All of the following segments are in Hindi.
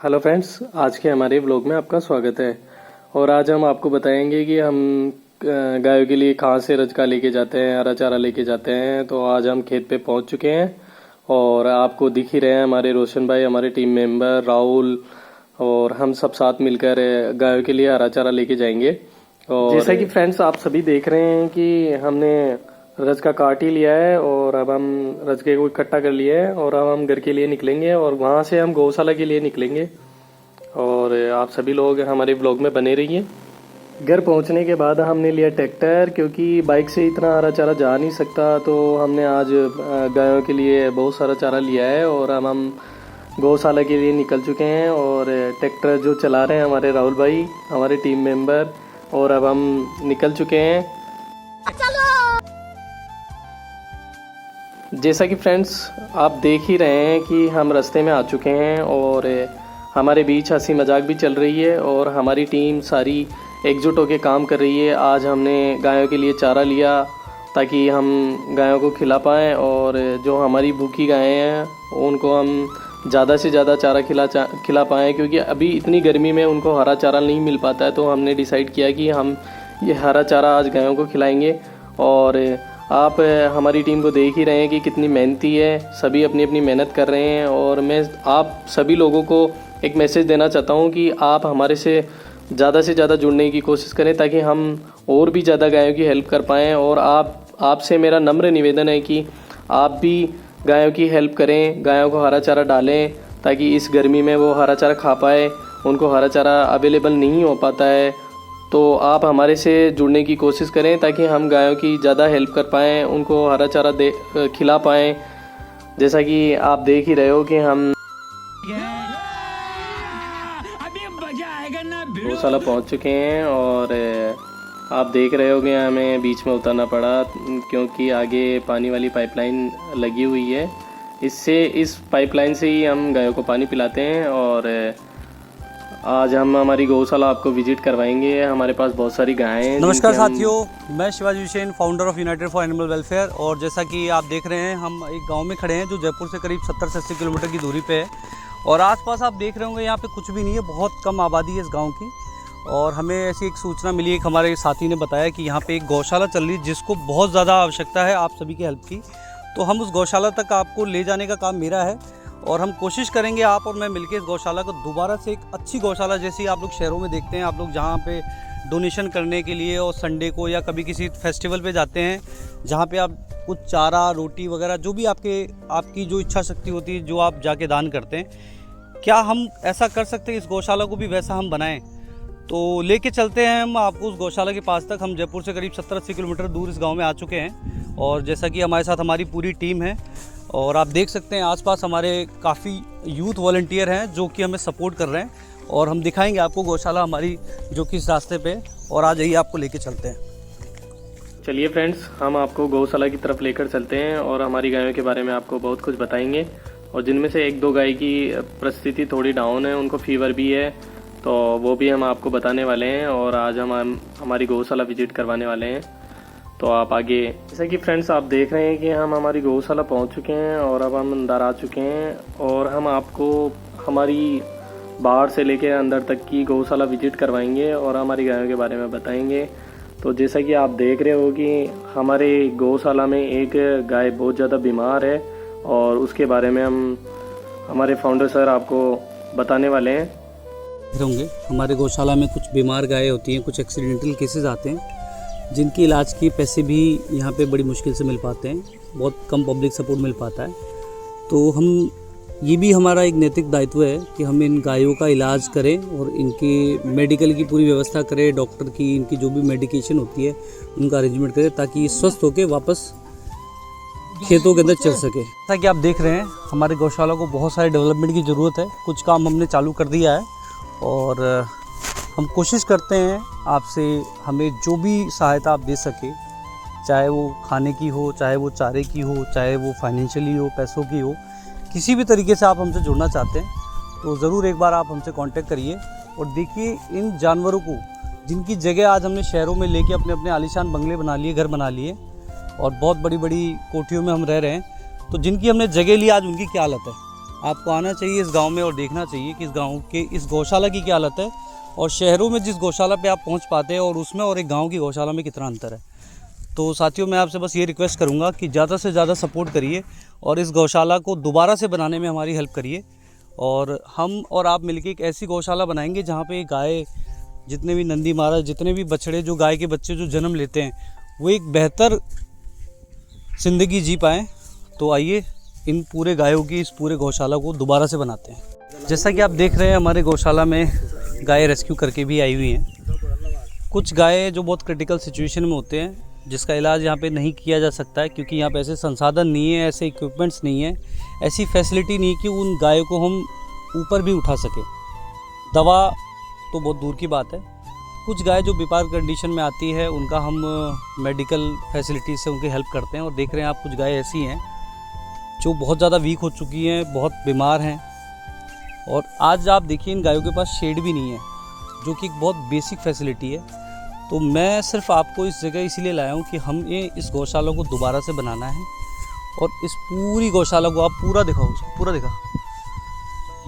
हेलो फ्रेंड्स, आज के हमारे व्लॉग में आपका स्वागत है। और आज हम आपको बताएंगे कि हम गायों के लिए कहाँ से रजका लेके जाते हैं, हरा चारा लेके जाते हैं। तो आज हम खेत पे पहुंच चुके हैं और आपको दिख ही रहे हैं हमारे रोशन भाई, हमारे टीम मेंबर राहुल और हम सब साथ मिलकर गायों के लिए हरा चारा लेके जाएंगे। और जैसा कि फ्रेंड्स आप सभी देख रहे हैं कि हमने रजका काट ही लिया है और अब हम रजके को इकट्ठा कर लिया है और अब हम घर के लिए निकलेंगे और वहाँ से हम गौशाला के लिए निकलेंगे। और आप सभी लोग हमारे ब्लॉग में बने रहिए। घर पहुँचने के बाद हमने लिया ट्रैक्टर, क्योंकि बाइक से इतना हरा चारा जा नहीं सकता, तो हमने आज गायों के लिए बहुत सारा चारा लिया है और अब हम गौशाला के लिए निकल चुके हैं। और ट्रैक्टर जो चला रहे हैं हमारे राहुल भाई, हमारे टीम मेंबर, और अब हम निकल चुके हैं। जैसा कि फ्रेंड्स आप देख ही रहे हैं कि हम रास्ते में आ चुके हैं और हमारे बीच हंसी मजाक भी चल रही है और हमारी टीम सारी एकजुट होकर काम कर रही है। आज हमने गायों के लिए चारा लिया ताकि हम गायों को खिला पाएँ और जो हमारी भूखी गायें हैं उनको हम ज़्यादा से ज़्यादा चारा खिला पाएँ, क्योंकि अभी इतनी गर्मी में उनको हरा चारा नहीं मिल पाता है। तो हमने डिसाइड किया कि हम ये हरा चारा आज गायों को खिलाएँगे। और आप हमारी टीम को देख ही रहे हैं कि कितनी मेहनती है, सभी अपनी अपनी मेहनत कर रहे हैं। और मैं आप सभी लोगों को एक मैसेज देना चाहता हूं कि आप हमारे से ज़्यादा जुड़ने की कोशिश करें ताकि हम और भी ज़्यादा गायों की हेल्प कर पाएँ। और आपसे मेरा नम्र निवेदन है कि आप भी गायों की हेल्प करें, गायों को हरा चारा डालें ताकि इस गर्मी में वो हरा चारा खा पाए। उनको हरा चारा अवेलेबल नहीं हो पाता है, तो आप हमारे से जुड़ने की कोशिश करें ताकि हम गायों की ज़्यादा हेल्प कर पाएँ, उनको हरा चारा खिला पाएँ। जैसा कि आप देख ही रहे हो कि हम गौशाला पहुंच चुके हैं और आप देख रहे होंगे हमें बीच में उतरना पड़ा क्योंकि आगे पानी वाली पाइपलाइन लगी हुई है। इस पाइपलाइन से ही हम गायों को पानी पिलाते हैं। और आज हम हमारी गौशाला आपको विजिट करवाएंगे। हमारे पास बहुत सारी गायें हैं। नमस्कार साथियों, मैं Shivaji Hussain, founder of United for animal welfare. और जैसा कि आप देख रहे हैं हम एक गांव में खड़े हैं जो जयपुर से करीब 70 से 80 किलोमीटर की दूरी पे है। और आसपास आप देख रहे होंगे यहाँ पे कुछ भी नहीं है, बहुत कम आबादी है इस गाँव की। और हमें ऐसी एक सूचना मिली, एक हमारे साथी ने बताया कि यहाँ पर एक गौशाला चल रही है जिसको बहुत ज़्यादा आवश्यकता है आप सभी की हेल्प की। तो हम उस गौशाला तक आपको ले जाने का काम मेरा है और हम कोशिश करेंगे आप और मैं मिलकर इस गौशाला को दोबारा से एक अच्छी गौशाला जैसी आप लोग शहरों में देखते हैं, आप लोग जहाँ पे डोनेशन करने के लिए और संडे को या कभी किसी फेस्टिवल पे जाते हैं जहाँ पे आप कुछ चारा, रोटी वगैरह जो भी आपकी जो इच्छा शक्ति होती है जो आप जाके दान करते हैं, क्या हम ऐसा कर सकते हैं इस गौशाला को भी वैसा हम बनाएं? तो लेके चलते हैं हम आपको उस गौशाला के पास तक। हम जयपुर से करीब 70-80 किलोमीटर दूर इस गाँव में आ चुके हैं और जैसा कि हमारे साथ हमारी पूरी टीम है और आप देख सकते हैं आसपास हमारे काफ़ी यूथ वॉलंटियर हैं जो कि हमें सपोर्ट कर रहे हैं। और हम दिखाएंगे आपको गौशाला हमारी जो कि इस रास्ते पे, और आ जाइए आपको लेके चलते हैं। चलिए फ्रेंड्स, हम आपको गौशाला की तरफ लेकर चलते हैं और हमारी गायों के बारे में आपको बहुत कुछ बताएंगे। और जिनमें से 1-2 गाय की परिस्थिति थोड़ी डाउन है, उनको फीवर भी है, तो वो भी हम आपको बताने वाले हैं। और आज हम हमारी गौशाला विजिट करवाने वाले हैं। तो आप आगे, जैसा कि फ्रेंड्स आप देख रहे हैं कि हम हमारी गौशाला पहुंच चुके हैं और अब हम अंदर आ चुके हैं और हम आपको हमारी बाहर से लेकर अंदर तक की गौशाला विजिट करवाएंगे और हमारी गायों के बारे में बताएंगे। तो जैसा कि आप देख रहे हो कि हमारे गौशाला में एक गाय बहुत ज़्यादा बीमार है और उसके बारे में हम हमारे फाउंडर सर आपको बताने वाले हैं। होंगे हमारे गौशाला में कुछ बीमार गायें होती हैं, कुछ एक्सीडेंटल केसेस आते हैं जिनकी इलाज की पैसे भी यहाँ पे बड़ी मुश्किल से मिल पाते हैं, बहुत कम पब्लिक सपोर्ट मिल पाता है। तो हम ये भी हमारा एक नैतिक दायित्व है कि हम इन गायों का इलाज करें और इनकी मेडिकल की पूरी व्यवस्था करें, डॉक्टर की, इनकी जो भी मेडिकेशन होती है उनका अरेंजमेंट करें ताकि ये स्वस्थ होकर वापस खेतों के अंदर चल सके। जैसा कि आप देख रहे हैं हमारे गौशाला को बहुत सारे डेवलपमेंट की ज़रूरत है, कुछ काम हमने चालू कर दिया है और हम कोशिश करते हैं आपसे हमें जो भी सहायता आप दे सके, चाहे वो खाने की हो, चाहे वो चारे की हो, चाहे वो फाइनेंशियली हो, पैसों की हो, किसी भी तरीके से आप हमसे जुड़ना चाहते हैं तो ज़रूर एक बार आप हमसे कांटेक्ट करिए। और देखिए इन जानवरों को जिनकी जगह आज हमने शहरों में लेके अपने अपने आलीशान बंगले बना लिए, घर बना लिए और बहुत बड़ी बड़ी कोठियों में हम रह रहे हैं, तो जिनकी हमने जगह ली आज उनकी क्या हालत है आपको आना चाहिए इस गांव में और देखना चाहिए कि इस गांव के इस गौशाला की क्या हालत है, और शहरों में जिस गौशाला पे आप पहुंच पाते हैं और उसमें और एक गांव की गौशाला में कितना अंतर है। तो साथियों, मैं आपसे बस ये रिक्वेस्ट करूंगा कि ज़्यादा से ज़्यादा सपोर्ट करिए और इस गौशाला को दोबारा से बनाने में हमारी हेल्प करिए, और हम और आप मिलकर एक ऐसी गौशाला बनाएंगे जहाँ पे गाय, जितने भी नंदी महाराज, जितने भी बछड़े, जो गाय के बच्चे जो जन्म लेते हैं, वो एक बेहतर ज़िंदगी जी पाएँ। तो आइए इन पूरे गायों की इस पूरे गौशाला को दोबारा से बनाते हैं। जैसा कि आप देख रहे हैं, हमारे गौशाला में गाय रेस्क्यू करके भी आई हुई हैं। कुछ गाय जो बहुत क्रिटिकल सिचुएशन में होते हैं, जिसका इलाज यहाँ पे नहीं किया जा सकता है क्योंकि यहाँ पे ऐसे संसाधन नहीं है, ऐसे इक्विपमेंट्स नहीं है, ऐसी फैसिलिटी नहीं है कि उन गायों को हम ऊपर भी उठा सकें। दवा तो बहुत दूर की बात है। कुछ गाय जो बीमार कंडीशन में आती है, उनका हम मेडिकल फैसिलिटी से उनकी हेल्प करते हैं। और देख रहे हैं आप, कुछ गाय ऐसी हैं जो बहुत ज़्यादा वीक हो चुकी हैं, बहुत बीमार हैं। और आज आप देखिए, इन गायों के पास शेड भी नहीं है, जो कि एक बहुत बेसिक फैसिलिटी है। तो मैं सिर्फ आपको इस जगह इसीलिए लाया हूँ कि हम ये इस गौशाला को दोबारा से बनाना है, और इस पूरी गौशाला को आप पूरा दिखाओ, उसको पूरा दिखा,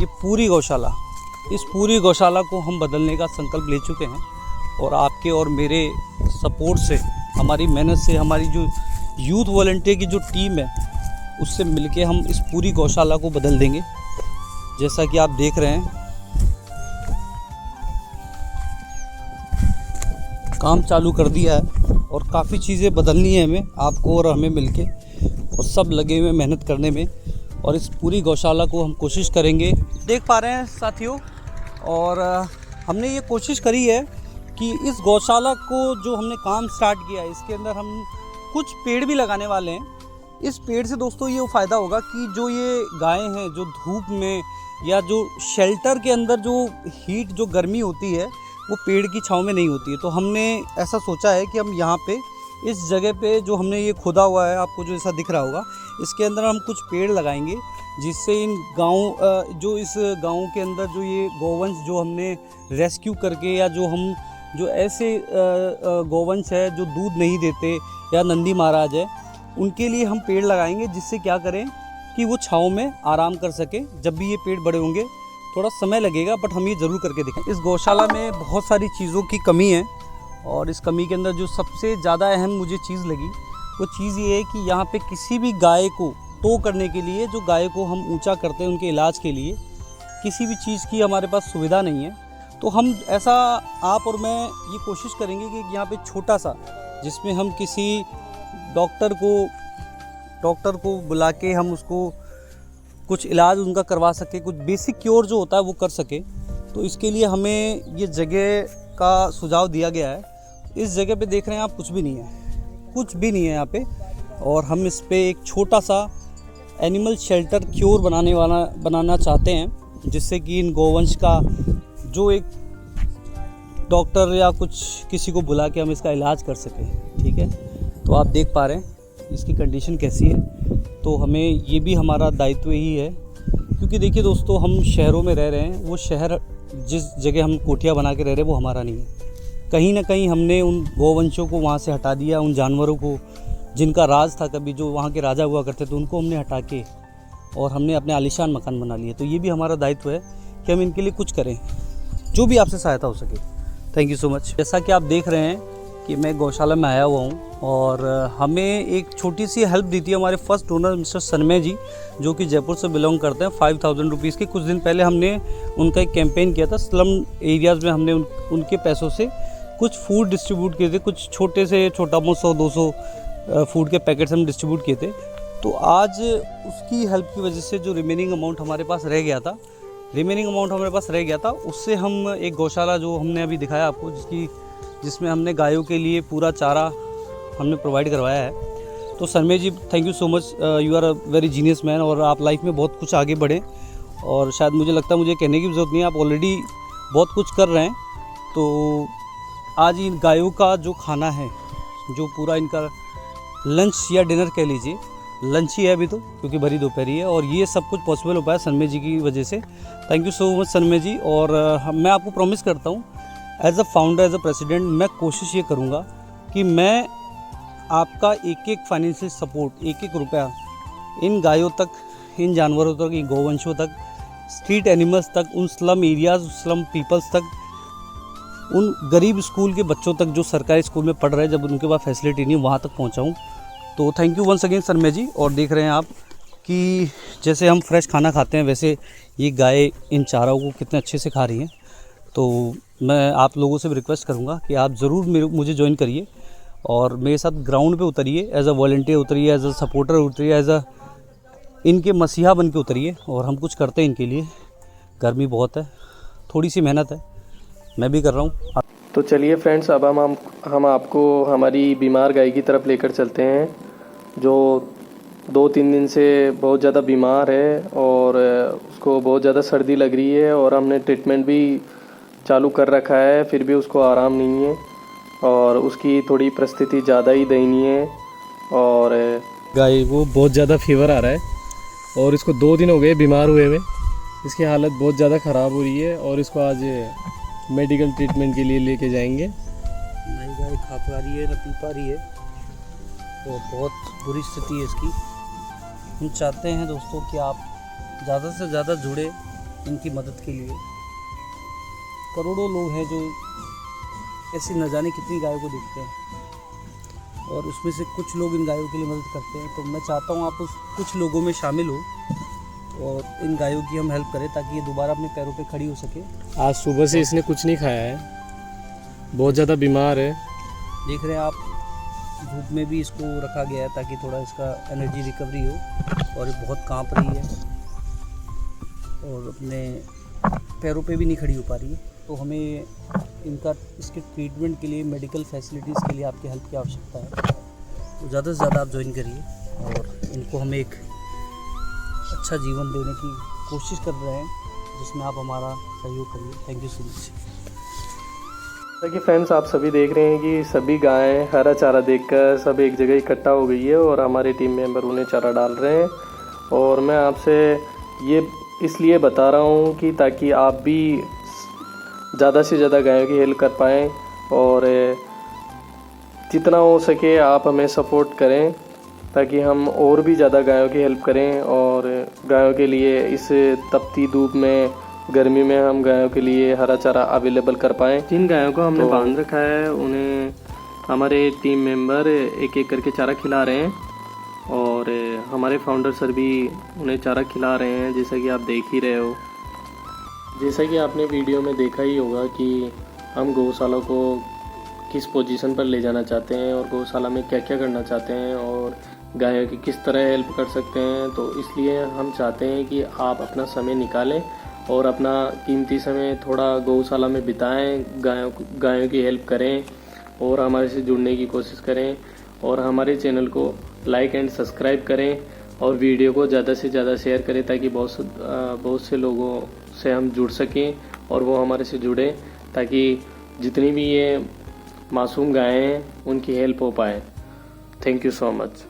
ये पूरी गौशाला, इस पूरी गौशाला को हम बदलने का संकल्प ले चुके हैं। और आपके और मेरे सपोर्ट से, हमारी मेहनत से, हमारी जो यूथ वॉलंटियर की जो टीम है, उससे मिलके हम इस पूरी गौशाला को बदल देंगे। जैसा कि आप देख रहे हैं, काम चालू कर दिया है और काफ़ी चीज़ें बदलनी है हमें, आपको और हमें मिलके, और सब लगे हुए मेहनत करने में। और इस पूरी गौशाला को हम कोशिश करेंगे। देख पा रहे हैं साथियों, और हमने ये कोशिश करी है कि इस गौशाला को, जो हमने काम स्टार्ट किया है, इसके अंदर हम कुछ पेड़ भी लगाने वाले हैं। इस पेड़ से दोस्तों ये फ़ायदा होगा कि जो ये गायें हैं, जो धूप में या जो शेल्टर के अंदर जो हीट, जो गर्मी होती है, वो पेड़ की छांव में नहीं होती है। तो हमने ऐसा सोचा है कि हम यहाँ पे, इस जगह पे जो हमने ये खोदा हुआ है, आपको जो ऐसा दिख रहा होगा, इसके अंदर हम कुछ पेड़ लगाएंगे, जिससे इन गाँव, जो इस गाँव के अंदर जो ये गौवंश जो हमने रेस्क्यू करके, या जो ऐसे गौवंश है जो दूध नहीं देते या नंदी महाराज है, उनके लिए हम पेड़ लगाएंगे, जिससे क्या करें कि वो छाँव में आराम कर सके। जब भी ये पेड़ बड़े होंगे, थोड़ा समय लगेगा, बट हम ये ज़रूर करके देखें। इस गौशाला में बहुत सारी चीज़ों की कमी है, और इस कमी के अंदर जो सबसे ज़्यादा अहम मुझे चीज़ लगी, वो चीज़ ये है कि यहाँ पे किसी भी गाय को टो करने के लिए, जो गाय को हम ऊंचा करते हैं उनके इलाज के लिए, किसी भी चीज़ की हमारे पास सुविधा नहीं है। तो हम ऐसा, आप और मैं ये कोशिश करेंगे कि यहाँ पे छोटा सा, जिसमें हम किसी डॉक्टर को बुला के हम उसको कुछ इलाज उनका करवा सके, कुछ बेसिक क्योर जो होता है वो कर सके। तो इसके लिए हमें ये जगह का सुझाव दिया गया है। इस जगह पे देख रहे हैं आप, कुछ भी नहीं है, कुछ भी नहीं है यहाँ पे, और हम इस पे एक छोटा सा एनिमल शेल्टर क्योर बनाना चाहते हैं, जिससे कि इन गौवंश का जो एक डॉक्टर या कुछ किसी को बुला के हम इसका इलाज कर सकें। ठीक है, तो आप देख पा रहे हैं इसकी कंडीशन कैसी है। तो हमें ये भी हमारा दायित्व ही है, क्योंकि देखिए दोस्तों, हम शहरों में रह रहे हैं, वो शहर जिस जगह हम कोठियाँ बना के रह रहे हैं, वो हमारा नहीं है। कहीं ना कहीं हमने उन गौवंशों को वहाँ से हटा दिया, उन जानवरों को जिनका राज था कभी, जो वहाँ के राजा हुआ करते थे, उनको हमने हटा के और हमने अपने आलीशान मकान बना लिए। तो ये भी हमारा दायित्व है कि हम इनके लिए कुछ करें, जो भी आपसे सहायता हो सके। Thank you so much. जैसा कि आप देख रहे हैं कि मैं गौशाला में आया हुआ हूँ, और हमें एक छोटी सी हेल्प दी थी हमारे फर्स्ट डोनर मिस्टर सनमय जी, जो कि जयपुर से बिलोंग करते हैं। 5000 रुपीज़ के कुछ दिन पहले हमने उनका एक कैंपेन किया था। स्लम एरियाज़ में हमने उनके पैसों से कुछ फूड डिस्ट्रीब्यूट किए थे, कुछ छोटे से छोटा मोटा 100-200 फूड के पैकेट्स हम डिस्ट्रीब्यूट किए थे। तो आज उसकी हेल्प की वजह से जो रिमेनिंग अमाउंट हमारे पास रह गया था, उससे हम एक गौशाला जो हमने अभी दिखाया आपको, जिसमें हमने गायों के लिए पूरा चारा हमने प्रोवाइड करवाया है। तो Sanmay ji, thank you so much, you are a very genius man, और आप लाइफ में बहुत कुछ आगे बढ़ें। और शायद मुझे लगता है मुझे कहने की ज़रूरत नहीं है, आप ऑलरेडी बहुत कुछ कर रहे हैं। तो आज इन गायों का जो खाना है, जो पूरा इनका लंच या डिनर कह लीजिए, लंच ही है अभी तो, क्योंकि भरी दोपहरी है, और ये सब कुछ पॉसिबल हो पाया सनमय जी की वजह से। Thank you so much Sanmay ji. और मैं आपको प्रॉमिस करता हूँ, as a founder, as a president, मैं कोशिश ये करूँगा कि मैं आपका एक एक फाइनेंशियल सपोर्ट, एक एक रुपया इन गायों तक, इन जानवरों तक, इन गौवंशों तक, स्ट्रीट एनिमल्स तक, उन स्लम एरियाज, स्लम पीपल्स तक, उन गरीब स्कूल के बच्चों तक जो सरकारी स्कूल में पढ़ रहे हैं, जब उनके पास फैसिलिटी नहीं, वहाँ तक पहुँचाऊँ। तो thank you once again Sharma ji. और देख रहे हैं आप कि जैसे हम फ्रेश खाना खाते हैं, वैसे ये गाय इन चारों को कितने अच्छे से खा रही हैं। तो मैं आप लोगों से भी रिक्वेस्ट करूँगा कि आप ज़रूर मुझे ज्वाइन करिए और मेरे साथ ग्राउंड पे उतरिए, एज अ वॉलंटियर उतरिए, एज अ सपोर्टर उतरिए, एज अ इनके मसीहा बन के उतरिए और हम कुछ करते हैं इनके लिए। गर्मी बहुत है, थोड़ी सी मेहनत है, मैं भी कर रहा हूँ। तो चलिए फ्रेंड्स, अब हम आपको हमारी बीमार गाय की तरफ लेकर चलते हैं, जो 2-3 दिन से बहुत ज़्यादा बीमार है और उसको बहुत ज़्यादा सर्दी लग रही है और हमने ट्रीटमेंट भी चालू कर रखा है, फिर भी उसको आराम नहीं है और उसकी थोड़ी परिस्थिति ज़्यादा ही दयनीय है। और गाय को बहुत ज़्यादा फीवर आ रहा है और इसको 2 दिन हो गए बीमार हुए हुए। इसकी हालत बहुत ज़्यादा ख़राब हो रही है और इसको आज मेडिकल ट्रीटमेंट के लिए लेके जाएंगे। नई गाय खा पा रही है, न पी पा रही है और बहुत बुरी स्थिति है इसकी। हम चाहते हैं दोस्तों कि आप ज़्यादा से ज़्यादा जुड़े इनकी मदद के लिए। करोड़ों लोग हैं जो ऐसी न जाने कितनी गायों को देखते हैं और उसमें से कुछ लोग इन गायों के लिए मदद करते हैं। तो मैं चाहता हूँ आप उस कुछ लोगों में शामिल हो और इन गायों की हम हेल्प करें ताकि ये दोबारा अपने पैरों पे खड़ी हो सके। आज सुबह से इसने कुछ नहीं खाया है, बहुत ज़्यादा बीमार है। देख रहे हैं आप, धूप में भी इसको रखा गया है ताकि थोड़ा इसका एनर्जी रिकवरी हो और ये बहुत कांप रही है और अपने पैरों पे भी नहीं खड़ी हो पा रही है। तो हमें इसके ट्रीटमेंट के लिए, मेडिकल फैसिलिटीज़ के लिए आपकी हेल्प की आवश्यकता है। तो ज़्यादा से ज़्यादा आप ज्वाइन करिए और इनको हम एक अच्छा जीवन देने की कोशिश कर रहे हैं, जिसमें आप हमारा सहयोग करिए। Thank you so much. जैसा कि फ्रेंड्स आप सभी देख रहे हैं कि सभी गायें हरा चारा देखकर सब एक जगह इकट्ठा हो गई है और हमारे टीम मेंबर उन्हें चारा डाल रहे हैं। और मैं आपसे ये इसलिए बता रहा हूँ कि ताकि आप भी ज़्यादा से ज़्यादा गायों की हेल्प कर पाएँ और जितना हो सके आप हमें सपोर्ट करें ताकि हम और भी ज़्यादा गायों की हेल्प करें और गायों के लिए इस तपती धूप में, गर्मी में हम गायों के लिए हरा चारा अवेलेबल कर पाएँ। जिन गायों को हमने बांध रखा है उन्हें हमारे टीम मेंबर एक एक करके चारा खिला रहे हैं और हमारे फाउंडर सर भी उन्हें चारा खिला रहे हैं, जैसा कि आप देख ही रहे हो। जैसा कि आपने वीडियो में देखा ही होगा कि हम गौशाला को किस पोजीशन पर ले जाना चाहते हैं और गौशाला में क्या क्या करना चाहते हैं और गायों की किस तरह हेल्प कर सकते हैं। तो इसलिए हम चाहते हैं कि आप अपना समय निकालें और अपना कीमती समय थोड़ा गौशाला में बिताएं, गायों की हेल्प करें और हमारे से जुड़ने की कोशिश करें और हमारे चैनल को लाइक एंड सब्सक्राइब करें और वीडियो को ज़्यादा से ज़्यादा शेयर करें ताकि बहुत से लोगों से हम जुड़ सकें और वो हमारे से जुड़ें, ताकि जितनी भी ये मासूम गायें हैं उनकी हेल्प हो पाए। Thank you so much.